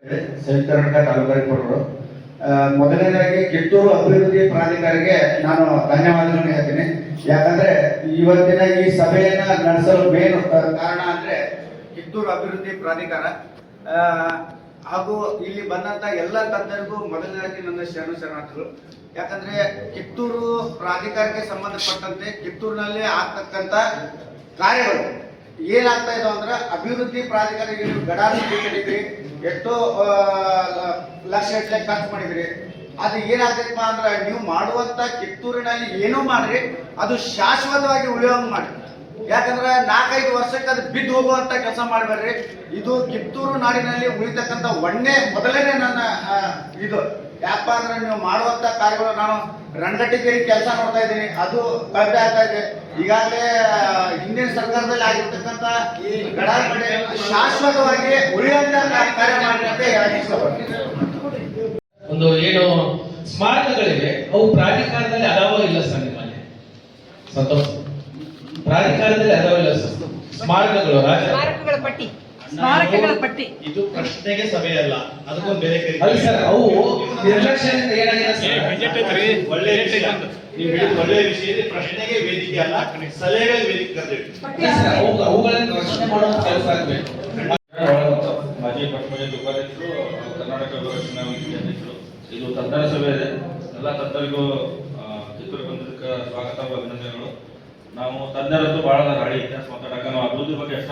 ಸಂಯುಕ್ತ Karnataka taluk reporter. ಮೊದಲನೇದಾಗಿ ಕಿತ್ತೂರು ಅಭಿವೃದ್ಧಿ ಪ್ರಾಧಿಕಾರಿಗೆ ನಾನು ಧನ್ಯವಾದಗಳನ್ನು ಹೇಳ್ತೀನಿ. ಯಾಕಂದ್ರೆ ಇವತ್ತಿನ ಈ ಸಭೆಯನ್ನ ನಡೆಸಲು ಮೇನ್ ಕಾರಣ ಅಂದ್ರೆ ಕಿತ್ತೂರು ಅಭಿವೃದ್ಧಿ ಪ್ರಾಧಿಕಾರ ಹಾಗೂ ಇಲ್ಲಿ ಬಂದಂತ ಎಲ್ಲ ತಜ್ಞರಿಗೂ ಮೊದಲನೇದಾಗಿ ನನ್ನ ಶರಣಾರ್ಥಿಗಳು. ಯಾಕಂದ್ರೆ ಕಿತ್ತೂರು ಪ್ರಾಧಿಕಾರಕ್ಕೆ ಸಂಬಂಧಪಟ್ಟಂತೆ ಕಿತ್ತೂರಿನಲ್ಲಿ ಆಗ್ತಕ್ಕಂಥ ಕಾರ್ಯಗಳು ಏನಾಗ್ತಾ ಇದಾವ ಅಂದ್ರೆ ಅಭಿವೃದ್ಧಿ ಪ್ರಾಧಿಕಾರ ಗಡಾನ ಕಟ್ಟಿದ್ರಿ, ಎಷ್ಟೋ ಲಕ್ಷ ಖರ್ಚು ಮಾಡಿದ್ರಿ. ಅದು ಏನಾಗ್ತೈತಪ್ಪ ಅಂದ್ರೆ ನೀವು ಮಾಡುವಂತ ಕಿತ್ತೂರಿನಲ್ಲಿ ಏನೋ ಮಾಡ್ರಿ, ಅದು ಶಾಶ್ವತವಾಗಿ ಉಳಿಯೋಂಗ್ ಮಾಡಿ. ಯಾಕಂದ್ರೆ 4-5 ವರ್ಷಕ್ಕೆ ಅದು ಬಿದ್ದು ಹೋಗುವಂತ ಕೆಲಸ ಮಾಡಬೇಡ್ರಿ. ಇದು ಕಿತ್ತೂರು ನಾಡಿನಲ್ಲಿ ಉಳಿತಕ್ಕಂಥ ಮೊದಲನೇ ನನ್ನ ಇದು ಯಾಕಪ್ಪ ಅಂದ್ರೆ ನೀವು ಮಾಡುವಂತ ಕಾರ್ಯಗಳು ನಾನು ರಂಗಟಿಗೇರಿ ಕೆಲಸ ನೋಡ್ತಾ ಇದ್ದೀನಿ, ಅದು ಕಡಿಮೆ ಆಗ್ತಾ ಇದೆ. ಈಗಾಗಲೇ ಹಿಂದಿನ ಸರ್ಕಾರದಲ್ಲಿ ಆಗಿರ್ತಕ್ಕಂಥ ಈ ಗಡಾರ ಶಾಶ್ವತವಾಗಿ ಉಳಿಯುವಂತ ಕಾರ್ಯ ಮಾಡಿ ಅಂತ ಹೇಳಕ್ ಇಷ್ಟಪಡ್ತೀನಿ. ಒಂದು ಏನು ಸ್ಮಾರಕಗಳಿವೆ, ಅವು ಪ್ರಾಧಿಕಾರದಲ್ಲಿ ಅದಾವ ಇಲ್ಲ ಸರ್? ನಿಮ್ಮಲ್ಲಿ ಸಂತೋಷ, ಪ್ರಾಧಿಕಾರದಲ್ಲಿ ಅದಾವ ಇಲ್ಲ ಸರ್ ಸ್ಮಾರಕಗಳು? ಸ್ಮಾರಕಗಳ ಪಟ್ಟಿ ಇದು ಪ್ರಶ್ನೆಗೆ ಸಭೆ ಅಲ್ಲ, ಅದಕ್ಕೊಂದು ಬೇರೆ ಅಲ್ಲ ಸರ್. ಅವು ನಿರ್ಲಕ್ಷ್ಯದಿಂದ ಏನಾಗಿದೆ ಒಳ್ಳೆಯ ವಿಷಯ. ಪ್ರಶ್ನೆಗೆ ವೇದಿಕೆ ಅಲ್ಲ, ಸಲಹೆಗಳ ವೇದಿಕೆ ಕರೆದಿವಿ. ಅವುಗಳನ್ನು ರಕ್ಷಣೆ ಮಾಡುವ ಕೆಲಸ ಆಗಬೇಕು. ಮಾಜಿ ಪಂಚಾಯತ್ ಉಪಾಧ್ಯಕ್ಷರು, ಕರ್ನಾಟಕ ರಕ್ಷಣಾ ವೇದಿಕೆ ಅಧ್ಯಕ್ಷರು. ಇದು ತಜ್ಞರ ಸಭೆ ಇದೆ. ಎಲ್ಲ ತಜ್ಞರಿಗೂ ಕಿತ್ತೂರು ಬಂದದಕ್ಕೆ ಸ್ವಾಗತ, ಅಭಿನಂದನೆಗಳು. ನಾವು ತಜ್ಞರದ್ದು ಬಹಳ ಹಳಿ ಇತಿಹಾಸ ಮಾತಾಡಕ ನಾವು ಅಭಿವೃದ್ಧಿ ಬಗ್ಗೆ ಎಷ್ಟ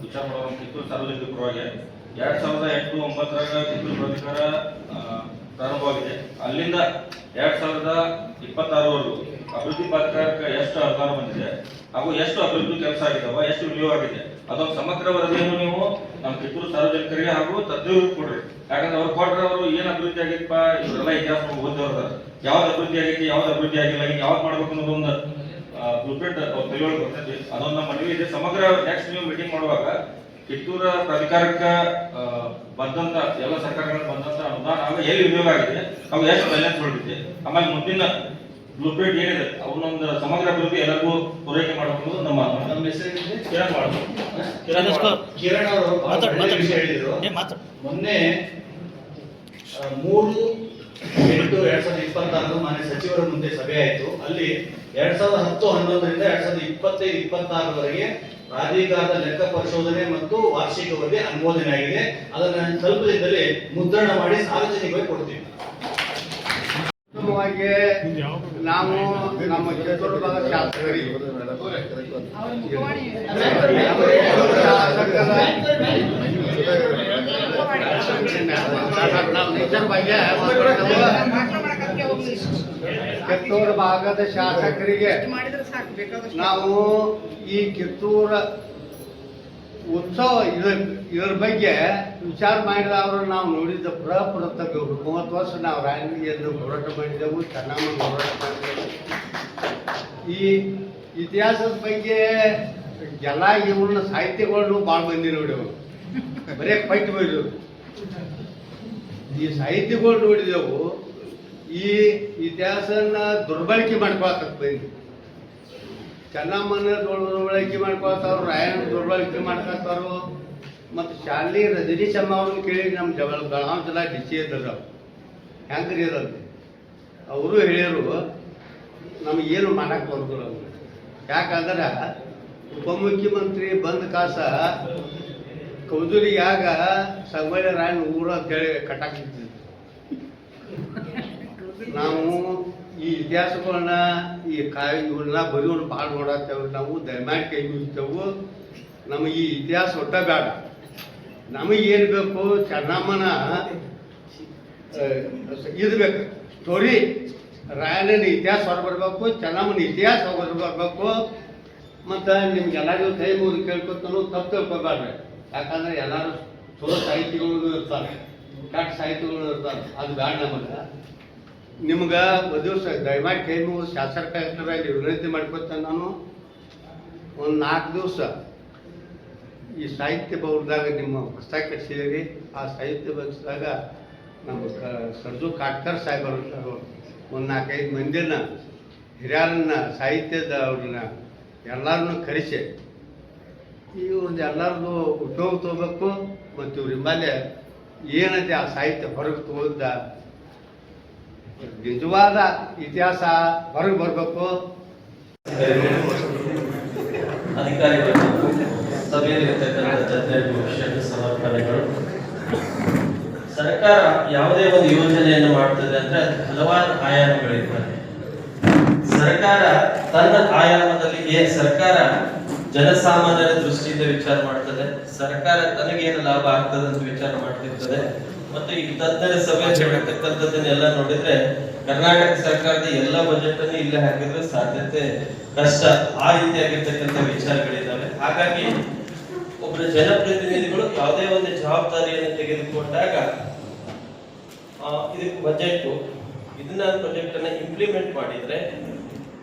ವಿಚಾರ ಮಾಡೋದು. ಕಿತ್ತೂರು ಸಾರ್ವಜನಿಕ ಪರವಾಗಿ 2008-09 ಕಿತ್ತೂರು ಪ್ರಾಧಿಕಾರ ಪ್ರಾರಂಭವಾಗಿದೆ. ಅಲ್ಲಿಂದ 2026ವರೆಗೂ ಅಭಿವೃದ್ಧಿ ಪ್ರಾಧಿಕಾರಕ್ಕೆ ಎಷ್ಟು ಅನುದಾನ ಬಂದಿದೆ ಹಾಗೂ ಎಷ್ಟು ಅಭಿವೃದ್ಧಿ ಕೆಲಸ ಆಗಿದಾವ, ಎಷ್ಟು ವಿನಿಯೋಗ ಆಗಿದೆ, ಅದೊಂದು ಸಮಗ್ರ ವರದಿಯನ್ನು ನೀವು ನಮ್ಮ ಕಿತ್ತೂರು ಸಾರ್ವಜನಿಕರಿಗೆ ಹಾಗೂ ತಜ್ಞರಿಗೆ ಕೊಡ್ರಿ. ಯಾಕಂದ್ರೆ ಅವ್ರು ಕೊಟ್ರೆ ಅವರು ಏನ್ ಅಭಿವೃದ್ಧಿ ಆಗಿತ್ತಪ್ಪ, ಇವರೆಲ್ಲ ಇತಿಹಾಸ ಓದೋರ ಯಾವ್ದು ಅಭಿವೃದ್ಧಿ ಆಗೈತಿ, ಯಾವ್ದು ಅಭಿವೃದ್ಧಿ ಆಗಿಲ್ಲ, ಇನ್ನು ಯಾವ್ದು ಮಾಡ್ಬೇಕು ಅನ್ನೋದೊಂದು ಬ್ಲೂಪ್ರಿಂಟ್ ತಿಳಿವಳಿಕೆ ಬರ್ತೈತಿ. ಅದೊಂದು ನಮ್ಮ ಮನವಿ ಇದೆ. ಸಮಗ್ರ ನೆಕ್ಸ್ಟ್ ನೀವು ಮೀಟಿಂಗ್ ಮಾಡುವಾಗ ಕಿತ್ತೂರ ಪ್ರಾಧಿಕಾರಕ್ಕೆ ಬಂದಂತ ಎಲ್ಲ ಸರ್ಕಾರಗಳಿಗೆ ಬಂದಂತ ಅನುದಾನ ಹಾಗೂ ಎಲ್ಲಿ ವಿನಿಯೋಗ ಆಗಿದೆ, ಅವು ಎಷ್ಟು ಬ್ಯಾಲೆನ್ಸ್ ಹೊರಟಿದೆ, ಆಮೇಲೆ ಮುಂದಿನ ಬ್ಲೂಪ್ರಿಂಟ್ ಏನಿದೆ ಅವನೊಂದು ಸಮಗ್ರ ಅಭಿವೃದ್ಧಿ ಎಲ್ಲರಿಗೂ ಪೂರೈಕೆ ಮಾಡಬಹುದು. ನಮ್ಮ ಕಿರಣ್ ಅವರು ಹೇಳಿದ್ರು. ಮೊನ್ನೆ 3/8/2026 ಮಾನ್ಯ ಸಚಿವರ ಮುಂದೆ ಸಭೆ ಆಯಿತು. ಅಲ್ಲಿ 2010-11ರಿಂದ 2025-26ವರೆಗೆ ಪ್ರಾಧಿಕಾರದ ಲೆಕ್ಕ ಪರಿಶೋಧನೆ ಮತ್ತು ವಾರ್ಷಿಕ ವರದಿ ಅನುಮೋದನೆ ಆಗಿದೆ. ಅದನ್ನು ಸ್ವಲ್ಪ ದಿನದಲ್ಲಿ ಮುದ್ರಣ ಮಾಡಿ ಸಾರ್ವಜನಿಕವಾಗಿ ಕೊಡ್ತೀವಿ. ನಾವು ನಮ್ಮ ಕಿತ್ತೂರು ಭಾಗದ ಶಾಸಕರಿಗೆ ಕಿತ್ತೂರು ಭಾಗದ ಶಾಸಕರಿಗೆ ನಾವು ಈ ಕಿತ್ತೂರ ಉತ್ಸವ ಇದರ ಬಗ್ಗೆ ವಿಚಾರ ಮಾಡಿದವರು ನಾವು ನೋಡಿದ್ದ ಪ್ರಪ್ರತಗಳು 30 ವರ್ಷ ನಾವು ರಾಯನಿಗೆಂದು ಹೋರಾಟ ಮಾಡಿದೆವು, ಚೆನ್ನಮ್ಮನ ಹೋರಾಟ ಮಾಡಿದೆವು. ಈ ಇತಿಹಾಸದ ಬಗ್ಗೆ ಎಲ್ಲ ಇವ್ರನ್ನ ಸಾಹಿತ್ಯಗಳನ್ನು ಭಾಳ ಮಂದಿ ನೋಡಿದೆವು, ಬರೇ ಪೈಟ್ ಬೈದೆವು. ಈ ಸಾಹಿತ್ಯಗಳು ನೋಡಿದೆವು. ಈ ಇತಿಹಾಸನ ದುರ್ಬಳಕೆ ಮಾಡ್ಕೊಳಕ್ ಬಂದ್ವಿ. ಚೆನ್ನಮ್ಮನ ದುರ್ಬಳಕೆ ಮಾಡ್ಕೊಳ್ತಾವ್ರು, ರಾಯಣ್ಣ ದುರ್ಬಳಕೆ ಮಾಡ್ಕೊಳ್ತಾರು. ಮತ್ತು ಶಾಲಿ ರಜನೀಶಮ್ಮ ಅವ್ರನ್ನ ಕೇಳಿ ನಮ್ಮ ಬೆಳಗಾವಿ ಜಿಲ್ಲಾ DC ಇದ್ದರು, ಹೆಂಗ್ರಿ ಇರಲ್ರಿ ಅವರು ಹೇಳ್ಯಾರು ನಮಗೇನು ಮಾಡಕ್ಕೆ ಬರೋದಿಲ್ಲ ಅವ್ರು. ಯಾಕಂದ್ರೆ ಉಪಮುಖ್ಯಮಂತ್ರಿ ಬಂದ ಕಾಸ ಕೌದೂರಿಯಾಗ ಸಂಗೊಳ್ಳಿ ರಾಯಣ್ಣ ಊರು ಅಂತೇಳಿ ಕಟ್ಟಾಕ್ತಿದ್ವಿ. ನಾವು ಈ ಇತಿಹಾಸಗಳನ್ನ ಇವನ್ನ ಬರೆಯೋಣ ಭಾಳ ನೋಡತ್ತೇವೆ. ನಾವು ದಯಮಾಡಿ ಕೈ ಮುಗಿತೇವು. ನಮಗೆ ಈ ಇತಿಹಾಸ ಒಟ್ಟ ಬೇಡ. ನಮಗೇನು ಬೇಕು, ಚೆನ್ನಮ್ಮನ ಇದು ಬೇಕು, ಸ್ಟೋರಿ. ರಾಯಣ್ಣನ ಇತಿಹಾಸ ಹೊರಬರ್ಬೇಕು, ಚೆನ್ನಮ್ಮನ ಇತಿಹಾಸ ಹೊರಬರ್ಬೇಕು. ಮತ್ತು ನಿಮ್ಗೆಲ್ಲರಿಗೂ ಕೈ ಮುಗಿದು ಕೇಳ್ಕೊತಾನು ತಪ್ಪು ತಿಳ್ಕೊಬೇಡ್ರಿ. ಯಾಕಂದ್ರೆ ಎಲ್ಲರೂ ಚಲೋ ಸಾಹಿತಿಗಳು ಇರ್ತಾರೆ, ಕೆಟ್ಟ ಸಾಹಿತಿಗಳು ಇರ್ತಾರೆ, ಅದು ಬೇಡ ನಮಗೆ. ನಿಮ್ಗೆ ದಿವಸ ದಯಮಾಡಿ ಕೈ ಮುಗಿದು ಶಾಸಕರಾಗಿ ವಿನಂತಿ ಮಾಡ್ಕೊತೇನೆ. ನಾನು ಒಂದು 4 ದಿವಸ ಈ ಸಾಹಿತ್ಯ ಭವನದಾಗ ನಿಮ್ಮ ಪುಸ್ತಕ ಕಟ್ಟಿಸಿದ್ದೀರಿ. ಆ ಸಾಹಿತ್ಯ ಭವನದಾಗ ನಮ್ಮ ಸರ್ಜು ಕಾಟ್ಕರ್ ಸಾಹೇಬರು ಒಂದು 4-5 ಮಂದಿನ ಹಿರಿಯರನ್ನ ಸಾಹಿತ್ಯದ ಅವ್ರನ್ನ ಎಲ್ಲರನ್ನೂ ಕರೆಸಿ ಇವ್ರದ್ದು ಎಲ್ಲರದು ಉಪಯೋಗ ತಗೋಬೇಕು. ಮತ್ತು ಇವ್ರ ಹಿಂಬಾಲೆ ಏನಂತೆ ಆ ಸಾಹಿತ್ಯ ಹೊರಗೆ ತೋರಿದ ನಿಜವಾದ ಇತಿಹಾಸ ಹೊರಗೆ ಬರಬೇಕು. ಅಧಿಕಾರಿಗಳು, ಸಭೆಯಲ್ಲಿರ್ತಕ್ಕಂಥ ತಜ್ಞರಿಗೂ ಶರಣ ಸಮರ್ಪಣೆಗಳು. ಸರ್ಕಾರ ಯಾವುದೇ ಒಂದು ಯೋಜನೆಯನ್ನು ಮಾಡ್ತದೆ ಅಂದ್ರೆ ಅದು ಹಲವಾರು ಆಯಾಮಗಳಿರ್ತವೆ. ಸರ್ಕಾರ ತನ್ನ ಆಯಾಮದಲ್ಲಿ ಸರ್ಕಾರ ಜನಸಾಮಾನ್ಯರ ದೃಷ್ಟಿಯಿಂದ ವಿಚಾರ ಮಾಡ್ತದೆ. ಸರ್ಕಾರ ತನಗೇನು ಲಾಭ ಆಗ್ತದೆ ಅಂತ ವಿಚಾರ ಮಾಡ್ತಿರ್ತದೆ. ಮತ್ತು ಈ ತಜ್ಞರ ಸಭೆ ಹೇಳ್ತಕ್ಕಂಥದ್ದನ್ನೆಲ್ಲ ನೋಡಿದ್ರೆ ಕರ್ನಾಟಕ ಸರ್ಕಾರದ ಎಲ್ಲ ಬಜೆಟ್ ಅನ್ನು ಇಲ್ಲೇ ಹಾಕಿದ್ರೆ ಸಾಧ್ಯತೆ ಕಷ್ಟ. ಆ ರೀತಿಯಾಗಿರ್ತಕ್ಕಂಥ ವಿಚಾರಗಳಿದ್ದಾವೆ. ಹಾಗಾಗಿ ಒಬ್ಬರ ಜನಪ್ರತಿನಿಧಿಗಳು ಯಾವುದೇ ಒಂದು ಜವಾಬ್ದಾರಿಯನ್ನು ತೆಗೆದುಕೊಂಡಾಗ ಇದಕ್ಕೆ ಬಜೆಟ್ ಇದನ್ನ ಪ್ರಾಜೆಕ್ಟ್ ಅನ್ನ ಇಂಪ್ಲಿಮೆಂಟ್ ಮಾಡಿದ್ರೆ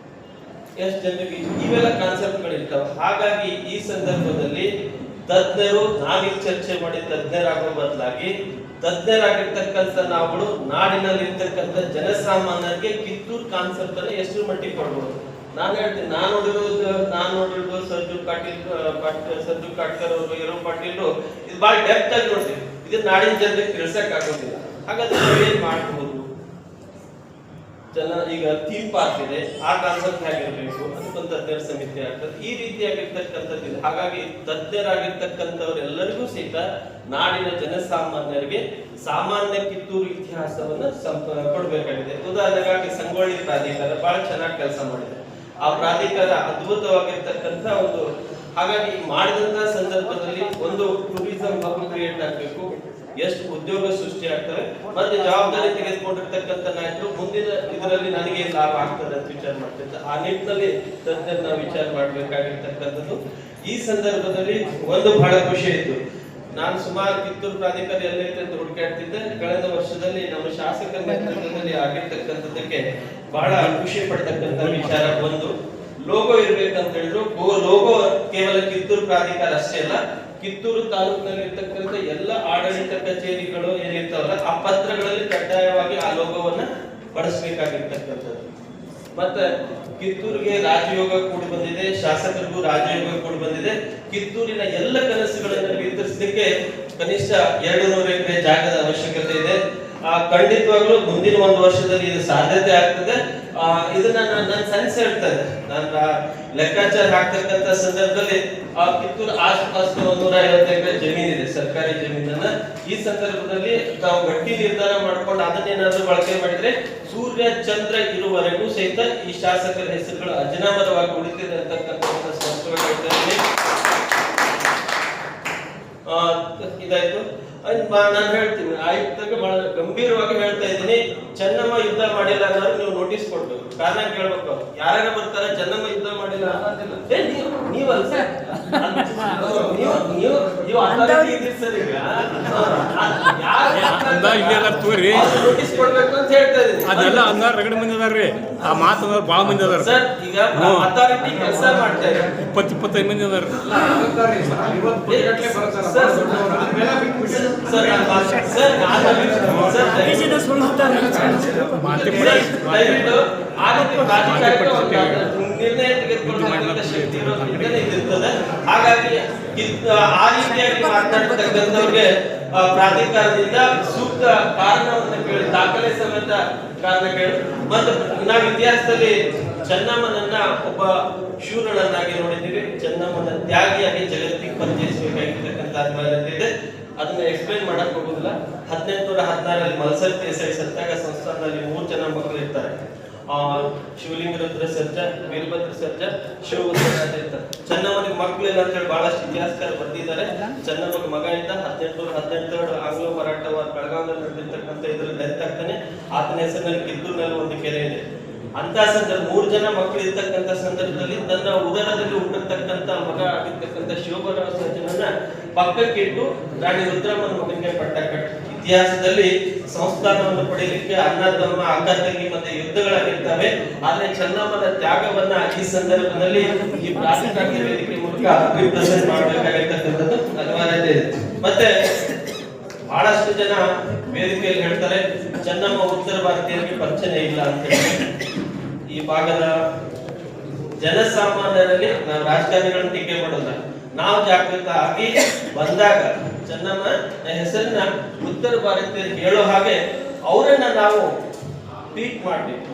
ಎಷ್ಟು ಜನರಿಗೆ ಇವೆಲ್ಲ ಕಾನ್ಸೆಪ್ಟ್ಗಳು ಇರ್ತಾವೆ. ಹಾಗಾಗಿ ಈ ಸಂದರ್ಭದಲ್ಲಿ ತಜ್ಞರು ನಾವೀಗ ಚರ್ಚೆ ಮಾಡಿ ತಜ್ಞರಾಗೋ ಬದಲಾಗಿ ತಜ್ಞರಾಗಿರ್ತಕ್ಕಂಥ ನಾವುಗಳು ನಾಡಿನಲ್ಲಿರ್ತಕ್ಕಂಥ ಜನಸಾಮಾನ್ಯರಿಗೆ ಕಿತ್ತೂರು ಕಾನ್ಸೆಪ್ಟ್ ಅನ್ನ ಎಷ್ಟು ಮಟ್ಟಿಗೆ ಕೊಡ್ಬೋದು. ನಾನು ಹೇಳ್ತೀನಿ, ನಾನು ನೋಡಿರೋದು ಸರ್ಜು ಕಾಟ್ಕರ್ ಅವರು, ಇರೋ ಪಾಟೀಲ್ ಇದು ಬಹಳ ಡೆಪ್ತ್ ಆಗಿ ನೋಡ್ತೀವಿ. ಇದು ನಾಡಿನ ಜನರಿಗೆ ತಿಳಿಸಕ್ ಆಗೋದಿಲ್ಲ. ಹಾಗಾದ್ರೆ ನಾವೇನ್ ಮಾಡ್ಬೋದು? ಈಗ ಥೀಮ್ ಪಾರ್ಕ್ ಇದೆ, ಆ ಕಾನ್ಸೆಪ್ಟ್ ಹೇಗಿರ್ಬೇಕು ಅದಕ್ಕೊಂದು ತಜ್ಞರ ಸಮಿತಿ ಆಗ್ತದೆ. ಈ ರೀತಿಯಾಗಿರ್ತಕ್ಕಂಥದ್ದು. ಹಾಗಾಗಿ ತಜ್ಞರಾಗಿರ್ತಕ್ಕಂಥವರೆಲ್ಲರಿಗೂ ಸಹಿತ ನಾಡಿನ ಜನಸಾಮಾನ್ಯರಿಗೆ ಸಾಮಾನ್ಯ ಕಿತ್ತೂರು ಇತಿಹಾಸವನ್ನ ಕೊಡ್ಬೇಕಾಗಿದೆ. ಉದಾಹರಣೆಗಾಗಿ ಸಂಗೊಳ್ಳಿ ಪ್ರಾಧಿಕಾರ ಬಹಳ ಚೆನ್ನಾಗಿ ಕೆಲಸ ಮಾಡಿದೆ. ಆ ಪ್ರಾಧಿಕಾರ ಅದ್ಭುತವಾಗಿರ್ತಕ್ಕಂಥ ಒಂದು, ಹಾಗಾಗಿ ಮಾಡಿದಂತಹ ಸಂದರ್ಭದಲ್ಲಿ ಒಂದು ಟೂರಿಸಂ ಹಬ್ ಕ್ರಿಯೇಟ್ ಆಗ್ಬೇಕು, ಎಷ್ಟು ಉದ್ಯೋಗ ಸೃಷ್ಟಿ ಆಗ್ತವೆ, ಮತ್ತೆ ಜವಾಬ್ದಾರಿ ತೆಗೆದುಕೊಂಡಿರ್ತಕ್ಕಂಥ ನಾಯಕರು ಮುಂದಿನ ಇದರಲ್ಲಿ ನನಗೆ ಲಾಭ ಆಗ್ತದೆ ಅಂತ ವಿಚಾರ ಮಾಡ್ತಿರ್ತಾರೆ. ಆ ನಿಟ್ಟಿನಲ್ಲಿ ತಜ್ಞರನ್ನ ವಿಚಾರ ಮಾಡಬೇಕಾಗಿರ್ತಕ್ಕಂಥದ್ದು. ಈ ಸಂದರ್ಭದಲ್ಲಿ ಒಂದು ಬಹಳ ಖುಷಿ ಇತ್ತು. ನಾನು ಸುಮಾರು ಕಿತ್ತೂರು ಪ್ರಾಧಿಕಾರ ಎಲ್ಲೈತೆ ಅಂತ ಹುಡುಕಾಡ್ತಿದ್ದೆ. ಕಳೆದ ವರ್ಷದಲ್ಲಿ ನಮ್ಮ ಶಾಸಕರ ನೇತೃತ್ವದಲ್ಲಿ ಆಗಿರ್ತಕ್ಕಂಥದ್ದಕ್ಕೆ ಬಹಳ ಖುಷಿ ಪಡ್ತಕ್ಕಂಥ ವಿಚಾರ. ಒಂದು ಲೋಗೋ ಇರ್ಬೇಕಂತ ಹೇಳಿದ್ರು. ಲೋಗೋ ಕೇವಲ ಕಿತ್ತೂರು ಪ್ರಾಧಿಕಾರ ಅಷ್ಟೇ ಅಲ್ಲ, ಕಿತ್ತೂರು ತಾಲೂಕಿನಲ್ಲಿ ಇರ್ತಕ್ಕಂಥ ಎಲ್ಲ ಆಡಳಿತ ಕಚೇರಿಗಳು ಏನಿರ್ತಾವಲ್ಲ ಆ ಪತ್ರಗಳಲ್ಲಿ ಕಡ್ಡಾಯವಾಗಿ ಆ ಲೋಗೋವನ್ನ ಬಳಸಬೇಕಾಗಿರ್ತಕ್ಕಂಥದ್ದು. ಮತ್ತೆ ಕಿತ್ತೂರಿಗೆ ರಾಜಯೋಗ ಕೂಡಿ ಬಂದಿದೆ, ಶಾಸಕರಿಗೂ ರಾಜಯೋಗ ಕೂಡಿ ಬಂದಿದೆ. ಕಿತ್ತೂರಿನ ಎಲ್ಲ ಕನಸುಗಳನ್ನು ವಿತರಿಸಲಿಕ್ಕೆ ಕನಿಷ್ಠ 200 ಎಕರೆ ಜಾಗದ ಅವಶ್ಯಕತೆ ಇದೆ. ಖಂಡಿತವಾಗ್ಲೂ ಮುಂದಿನ ಒಂದು ವರ್ಷದಲ್ಲಿ ಇದು ಸಾಧ್ಯತೆ ಆಗ್ತದೆ. ಇದನ್ನ ನನ್ನ ಸೆನ್ಸ್ ಹೇಳ್ತದೆ. ನಾನು ಲೆಕ್ಕಾಚಾರ ಹಾಕ್ತಕ್ಕಂಥ ಸಂದರ್ಭದಲ್ಲಿ ಕಿತ್ತೂರು ಆಸುಪಾಸು 150 ಎಕರೆ ಜಮೀನಿದೆ, ಸರ್ಕಾರಿ ಜಮೀನನ್ನ. ಈ ಸಂದರ್ಭದಲ್ಲಿ ನಾವು ಗಟ್ಟಿ ನಿರ್ಧಾರ ಮಾಡ್ಕೊಂಡು ಅದನ್ನೇನಾದ್ರೂ ಬಳಕೆ ಮಾಡಿದ್ರೆ ಸೂರ್ಯ ಚಂದ್ರ ಇರುವವರೆಗೂ ಸಹಿತ ಈ ಶಾಸಕರ ಹೆಸರುಗಳು ಅಜನಾಮರವಾಗಿ ಉಳಿತಿದೆ ಅಂತಕ್ಕಂಥ ಸ್ಪಷ್ಟವಾಗಿ ಹೇಳ್ತಾ ಇದ್ದೀನಿ. ಇದಾಯ್ತು. ನಾನು ಹೇಳ್ತೀನಿ, ಆಯುಕ್ತಗೆ ಬಹಳ ಗಂಭೀರವಾಗಿ ಹೇಳ್ತಾ ಇದ್ದೀನಿ, ಚೆನ್ನಮ್ಮ ಯುದ್ಧ ಮಾಡಿಲ್ಲ ಅನ್ನೋರು ನೀವು ನೋಟಿಸ್ ಕೊಡ್ಬೇಕು. ಕಾರಣ ಕೇಳ್ಬೇಕು. ಯಾರ್ಯಾರ ಬರ್ತಾರೆ ಚೆನ್ನಮ್ಮ ಯುದ್ಧ ಮಾಡಿಲ್ಲ ನೀವಲ್ಲ ಸರ್, ನೀವು ಅಥಾರಿಟಿ ಇದೀರಿ ಸರ್. ಈಗ ನೋಟಿಸ್ ಕೊಡ್ಬೇಕು ಅಂತ ಹೇಳ್ತಾ ಇದ್ದೀನಿ. ಅದೆಲ್ಲ ಅಂದಾರ ರಗಡ ಮಂದಿ ಅದಾರ್ರಿ. ಆ ಮಾತು ಬಾಳ ಮಂದಿ ಅದಾರ ಸರ್. ಈಗ ಅಥಾರಿಟಿ ಕೆಲಸ ಮಾಡ್ತಾ ಇದೆ. 20-25 ಮಂದಿ ಅದಾರ ನಿರ್ಣಯ ತೆಗೆದುಕೊಳ್ಳುವಂತ ಶಕ್ತಿ ಇರ್ತದೆ. ಹಾಗಾಗಿ ಆ ರೀತಿಯಾಗಿ ಮಾತನಾಡತಕ್ಕಂಥವ್ರಿಗೆ ಪ್ರಾಧಿಕಾರದಿಂದ ಸೂಕ್ತ ಕಾರಣವನ್ನು ಕೇಳಿ, ದಾಖಲೆ ಸಮೇತ ಕಾರಣ ಕೇಳಿ, ಮತ್ತು ನಾವು ಇತಿಹಾಸದಲ್ಲಿ ಚೆನ್ನಮ್ಮನನ್ನ ಒಬ್ಬ ಶೂರನನ್ನಾಗಿ ನೋಡಿದ್ದೀವಿ. ಚೆನ್ನಮ್ಮನ ತ್ಯಾಗಿಯಾಗಿ ಜಗತ್ತಿಗೆ ಪರಿಚಯಿಸಬೇಕಾಗಿರ್ತಕ್ಕಂಥ ಅನಿವಾರ್ಯತೆ ಇದೆ. ಅದನ್ನ ಎಕ್ಸ್ಪ್ಲೈನ್ ಮಾಡಕ್ ಹೋಗುದಿಲ್ಲ. 1816 ಮಲ್ಸರ್ ದೇಸಾಯಿ ಸತ್ತಾಗ ಸಂಸ್ಥಾನದಲ್ಲಿ 3 ಜನ ಮಕ್ಕಳು ಇರ್ತಾರೆ. ಶಿವಲಿಂಗ ರುದ್ರ ಸರ್ಜಾ, ವೀರಭದ್ರ ಸರ್ಜಾ, ಶಿವಭದ್ರ ಇರ್ತಾರೆ. ಚೆನ್ನಮ್ಮನಿಗೆ ಮಕ್ಕಳು ಇಲ್ಲ ಅಂತ ಹೇಳಿ ಬಹಳಷ್ಟು ಇತಿಹಾಸಕಾರ ಬರ್ತಿದ್ದಾರೆ. ಚೆನ್ನಮ್ಮನ ಮಗ ಇದ್ದ 1818 ಆಂಗ್ಲೋ ಮರಾಠ ಬೆಳಗಾವಿಯಲ್ಲಿ ನಡೆದಿರ್ತಕ್ಕಂಥ ಇದ್ರಲ್ಲಿ ಡೆತ್ ಆಗ್ತಾನೆ. ಆತನ ಹೆಸರಿನಲ್ಲಿ ಕಿತ್ತೂರಿನಲ್ಲಿ ಒಂದು ಕೆರೆ ಇದೆ. ಅಂತ ಸಂದರ್ಭ 3 ಜನ ಮಕ್ಕಳು ಇರ್ತಕ್ಕಂಥ ಸಂದರ್ಭದಲ್ಲಿ ತನ್ನ ಉದರದಲ್ಲಿ ಹುಟ್ಟಿರ್ತಕ್ಕಂಥ ಮಗ ಆಗಿರ್ತಕ್ಕಂಥ ಶಿವಭದ್ರ ಸರ್ಜನನ್ನ ಪಕ್ಕಕ್ಕಿಟ್ಟು ರಾಣಿ ರುದ್ರಮ್ಮನ ಮಗನಿಗೆ ಪಟ್ಟ ಕಟ್ಟ. ಇತಿಹಾಸದಲ್ಲಿ ಸಂಸ್ಥಾನವನ್ನು ಪಡೆಯಲಿಕ್ಕೆ ಅಣ್ಣ ತಮ್ಮ, ಅಕ್ಕ ತಂಗಿ ಮತ್ತೆ ಯುದ್ಧಗಳಾಗಿರ್ತವೆ. ಆದ್ರೆ ಚೆನ್ನಮ್ಮನ ತ್ಯಾಗವನ್ನ ಈ ಸಂದರ್ಭದಲ್ಲಿ ಈ ಪ್ರಾಧಿಕಾರ ವೇದಿಕೆ ಮೂಲಕ ರಿಪ್ರೆಸೆಂಟ್ ಮಾಡಬೇಕಾಗಿರ್ತಕ್ಕಂಥದ್ದು ಅನಿವಾರ್ಯತೆ ಇದೆ. ಮತ್ತೆ ಬಹಳಷ್ಟು ಜನ ವೇದಿಕೆಯಲ್ಲಿ ಹೇಳ್ತಾರೆ ಚೆನ್ನಮ್ಮ ಉತ್ತರ ಭಾರತೀಯರಿಗೆ ಪರಿಚಯ ಇಲ್ಲ ಅಂತ ಹೇಳಿ. ಈ ಭಾಗದ ಜನಸಾಮಾನ್ಯರಲ್ಲಿ ನಾವು ರಾಜಕಾರಣಿಗಳನ್ನು ಟೀಕೆ ಮಾಡೋಲ್ಲ. ನಾವು ಜಾಗೃತ ಆಗಿ ಬಂದಾಗ ಚೆನ್ನಮ್ಮ ಹೆಸರನ್ನ ಉತ್ತರ ಭಾರತೀಯರು ಹೇಳೋ ಹಾಗೆ ಅವರನ್ನ ನಾವು ಟ್ವೀಟ್ ಮಾಡ್ಬೇಕು,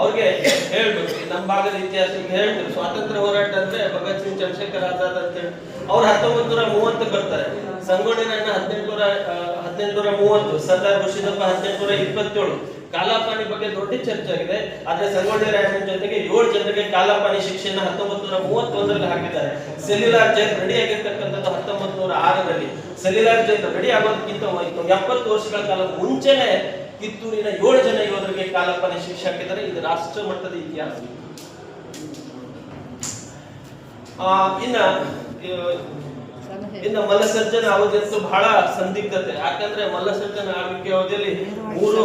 ಅವ್ರಿಗೆ ಹೇಳ್ಬೇಕು. ನಮ್ಮ ಭಾಗದ ಇತಿಹಾಸ ಹೇಳ್ತೀವಿ, ಸ್ವಾತಂತ್ರ್ಯ ಹೋರಾಟ ಅಂದ್ರೆ ಭಗತ್ ಸಿಂಗ್, ಚಂದ್ರಶೇಖರ್ ಆಜಾದ್ ಅಂತ ಹೇಳಿ ಅವ್ರು 1930 ಬರ್ತಾರೆ. ಸಂಗೊಳ್ಳಿ ರಾಯಣ್ಣ 1830, ಸರ್ದಾರ್ ಮುರ್ಷಿದಪ್ಪ 1827. ಕಾಲಾಪಾನಿ ಬಗ್ಗೆ ದೊಡ್ಡ ಚರ್ಚೆ ಆಗಿದೆ. ಆದ್ರೆ ಸಂಗೊಳ್ಳಿ ರಾಯಣ್ಣನ ಜೊತೆಗೆ 7 ಜನರಿಗೆ ಕಾಲಾಪಾನಿ ಶಿಕ್ಷೆಯನ್ನು 1931ರಲ್ಲಿ ಹಾಕಿದ್ದಾರೆ. ಸೆಲ್ಯುಲಾರ್ ಜೈಲ್ ರೆಡಿ ಆಗಿರ್ತಕ್ಕಂಥದ್ದು 1906ರಲ್ಲಿ. ಸೆಲ್ಯುಲಾರ್ ಜೈಲ್ ರೆಡಿ ಆಗೋದಕ್ಕಿಂತ 70 ವರ್ಷಗಳ ಕಾಲ ಮುಂಚೆನೆ ಕಿತ್ತೂರಿನ 7 ಜನ ಯೋಧರಿಗೆ ಕಾಲಾಪಾನಿ ಶಿಕ್ಷೆ ಹಾಕಿದ್ದಾರೆ. ಇದು ರಾಷ್ಟ್ರ ಮಟ್ಟದ ಇತಿಹಾಸ. ಇನ್ನ ಮಲ್ಲಸರ್ಜನ ಅವಧಿಯಂತೂ ಬಹಳ ಸಂದಿಗ್ಧತೆ. ಯಾಕಂದ್ರೆ ಮಲ್ಲಸರ್ಜನ ಆಳ್ವಿಕೆ ಅವಧಿಯಲ್ಲಿ 3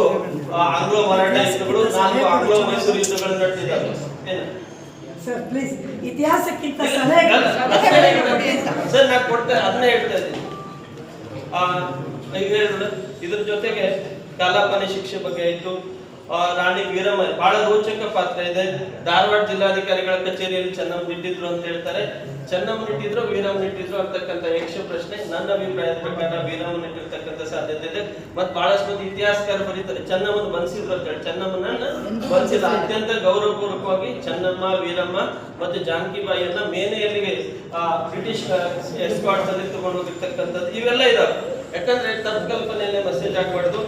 ಆಂಗ್ಲೋ ಮರಾಠ ಯುದ್ಧಗಳು, 4 ಆಂಗ್ಲೋ ಮೈಸೂರು ಯುದ್ಧಗಳು ನಡೆದಿದ್ದಾವೆ. ಸರ್ ಪ್ಲೀಸ್ ಇತಿಹಾಸಕ್ಕಿಂತ ಸರ್ ನಾನು ಕೊಡ್ತೇನೆ, ಅದನ್ನೇ ಹೇಳ್ತಾ ಇದ್ದೀನಿ. ಈಗ ಹೇಳಿದ್ರು ಇದ್ರ ಜೊತೆಗೆ ಕಾಲಾಪಾನಿ ಶಿಕ್ಷೆ ಬಗ್ಗೆ ಆಯ್ತು. ರಾಣಿ ವೀರಮ್ಮ ಬಹಳ ರೋಚಕ ಪಾತ್ರ ಇದೆ. ಧಾರವಾಡ ಜಿಲ್ಲಾಧಿಕಾರಿಗಳ ಕಚೇರಿಯಲ್ಲಿ ಚೆನ್ನಮ್ಮ ಇಟ್ಟಿದ್ರು ಅಂತ ಹೇಳ್ತಾರೆ. ಚೆನ್ನಮ್ಮ ಇಟ್ಟಿದ್ರು ವೀರಮ್ಮ ಇಟ್ಟಿದ್ರು ಅಂತಕ್ಕಂಥ ಯಕ್ಷ ಪ್ರಶ್ನೆ. ನನ್ನ ಅಭಿಪ್ರಾಯದ ಪ್ರಕಾರ ವೀರಮ್ಮನ ಇಟ್ಟಿರ್ತಕ್ಕಂಥ ಸಾಧ್ಯತೆ ಇದೆ. ಮತ್ತೆ ಬಹಳಷ್ಟು ಮಂದಿ ಇತಿಹಾಸಕಾರ ಬರೀತಾರೆ ಚೆನ್ನಮ್ಮನ ಬನ್ಸಿದ್ರು ಅಂತ ಹೇಳಿ. ಚೆನ್ನಮ್ಮನನ್ನ ಬನ್ಸಿಲ್ಲ. ಅತ್ಯಂತ ಗೌರವಪೂರ್ವಕವಾಗಿ ಚೆನ್ನಮ್ಮ, ವೀರಮ್ಮ ಮತ್ತೆ ಜಾನಕಿಬಾಯಿಯನ್ನ ಮೇನೆಯಲ್ಲಿಗೆ ಬ್ರಿಟಿಷ್ ಎಸ್ಕಾರ್ಟ್ಸ್ ಅಲ್ಲಿ ತಗೊಂಡು ಹೋಗಿರ್ತಕ್ಕಂಥದ್ದು ಇವೆಲ್ಲ ಇದಾವೆ. ಯಾಕಂದ್ರೆ ತತ್ಕಲ್ಪನೆಯಲ್ಲೇ ಮೆಸೇಜ್ ಹಾಕಬಾರ್ದು.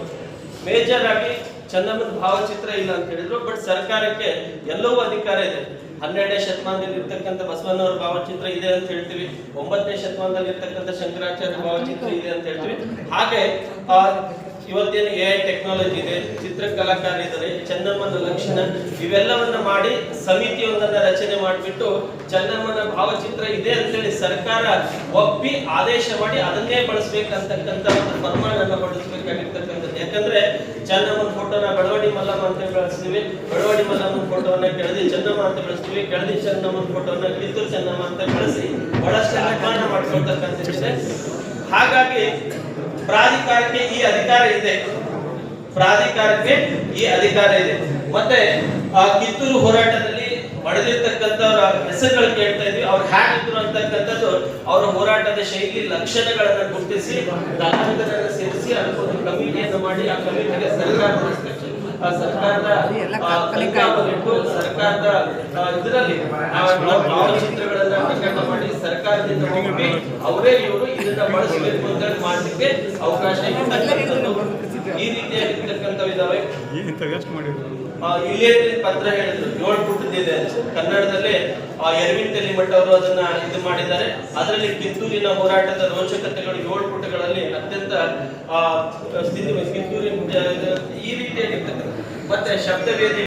ಮೇಜರ್ ಆಗಿ ಚೆನ್ನಮ್ಮನ ಭಾವಚಿತ್ರ ಇಲ್ಲ ಅಂತ ಹೇಳಿದ್ರು, ಬಟ್ ಸರ್ಕಾರಕ್ಕೆ ಎಲ್ಲವೂ ಅಧಿಕಾರ ಇದೆ. 12ನೇ ಶತಮಾನದಲ್ಲಿ ಇರ್ತಕ್ಕಂಥ ಬಸವಣ್ಣವರ ಭಾವಚಿತ್ರ ಇದೆ ಅಂತ ಹೇಳ್ತೀವಿ. 9ನೇ ಶತಮಾನದಲ್ಲಿ ಇರ್ತಕ್ಕಂಥ ಶಂಕರಾಚಾರ್ಯ ಭಾವಚಿತ್ರ ಇದೆ ಅಂತ ಹೇಳ್ತೀವಿ. ಹಾಗೆ ಇವತ್ತೇನು AI ಟೆಕ್ನಾಲಜಿ ಇದೆ, ಚಿತ್ರಕಲಾಕಾರ ಇದ್ದಾರೆ, ಚೆನ್ನಮ್ಮನ ಲಕ್ಷಣ ಇವೆಲ್ಲವನ್ನ ಮಾಡಿ ಸಮಿತಿಯೊಂದನ್ನ ರಚನೆ ಮಾಡಿಬಿಟ್ಟು ಚೆನ್ನಮ್ಮನ ಭಾವಚಿತ್ರ ಇದೆ ಅಂತೇಳಿ ಸರ್ಕಾರ ಒಪ್ಪಿ ಆದೇಶ ಮಾಡಿ ಅದನ್ನೇ ಬಳಸಬೇಕಂತಕ್ಕಂಥ ಒಂದು ಫರ್ಮಾನನ್ನ ಹೊರಡಿಸಬೇಕಾಗಿರ್ತಕ್ಕಂಥದ್ದು. ಯಾಕಂದ್ರೆ ಚೆನ್ನಮ್ಮನ ಫೋಟೋನ ಬೆಳವಡಿ ಮಲ್ಲಮ್ಮ ಅಂತ ಬಳಸ್ತೀವಿ, ಬೆಳವಡಿ ಮಲ್ಲಮ್ಮನ ಫೋಟೋವನ್ನ ಕೆಳದಿ ಚೆನ್ನಮ್ಮ ಅಂತ ಬಳಸ್ತೀವಿ, ಕೆಳದಿ ಚೆನ್ನಮ್ಮನ ಫೋಟೋವನ್ನ ಕಿತ್ತೂರು ಚೆನ್ನಮ್ಮ ಅಂತ ಬಳಸಿ ಬಹಳಷ್ಟು ಅನುಮಾನ ಮಾಡ್ಕೊಳ್ತಕ್ಕಂಥದ್ದಿದೆ. ಹಾಗಾಗಿ ಪ್ರಾಧಿಕಾರಕ್ಕೆ ಈ ಅಧಿಕಾರ ಇದೆ. ಮತ್ತೆ ಕಿತ್ತೂರು ಹೋರಾಟದಲ್ಲಿ ಪಡೆದಿರ್ತಕ್ಕಂಥವ್ರ ಹೆಸರುಗಳು ಕೇಳ್ತಾ ಇದ್ವಿ. ಅವ್ರು ಹೇಗಿದ್ರು ಅಂತಕ್ಕಂಥದ್ದು ಅವರ ಹೋರಾಟದ ಶೈಲಿ ಲಕ್ಷಣಗಳನ್ನ ಗುರುತಿಸಿ ಕಲಾವಿದರನ್ನ ಸೇರಿಸಿ ಅದಕ್ಕೊಂದು ಕಮಿಟಿಯನ್ನು ಮಾಡಿ ಆ ಕಮಿಟಿಗೆ ಸರ್ಕಾರದ ಇದರಲ್ಲಿ ಭಾವಚಿತ್ರಗಳನ್ನ ಪ್ರಕಟ ಮಾಡಿ ಸರ್ಕಾರದಿಂದ ಒಪ್ಪಿ ಅವರೇ ಇವರು ಇದನ್ನ ಬಳಸಬೇಕು ಅಂತ ಮಾಡಲಿಕ್ಕೆ ಅವಕಾಶ ಇರ್ತಕ್ಕಂಥದ್ದು. ಈ ರೀತಿಯಾಗಿರ್ತಕ್ಕಂಥವು ಇದಾವೆ. ಇಲ್ಲೇ ಪತ್ರ ಹೇಳಿದ್ರು 7 ಪುಟದಿದೆ ಕನ್ನಡದಲ್ಲಿ. ಎರ್ವಿನ್ ತೆಲಿಮಠ ಅವರು ಅದನ್ನ ಇದು ಮಾಡಿದ್ದಾರೆ. ಅದರಲ್ಲಿ ಕಿತ್ತೂರಿನ ಹೋರಾಟದ ರೋಚಕತೆಗಳು 7 ಪುಟಗಳಲ್ಲಿ ಅತ್ಯಂತ ಕಿತ್ತೂರಿನ ಈ ರೀತಿಯಾಗಿರ್ತಕ್ಕಂಥ ಮತ್ತೆ ಶಬ್ದವೇದಿ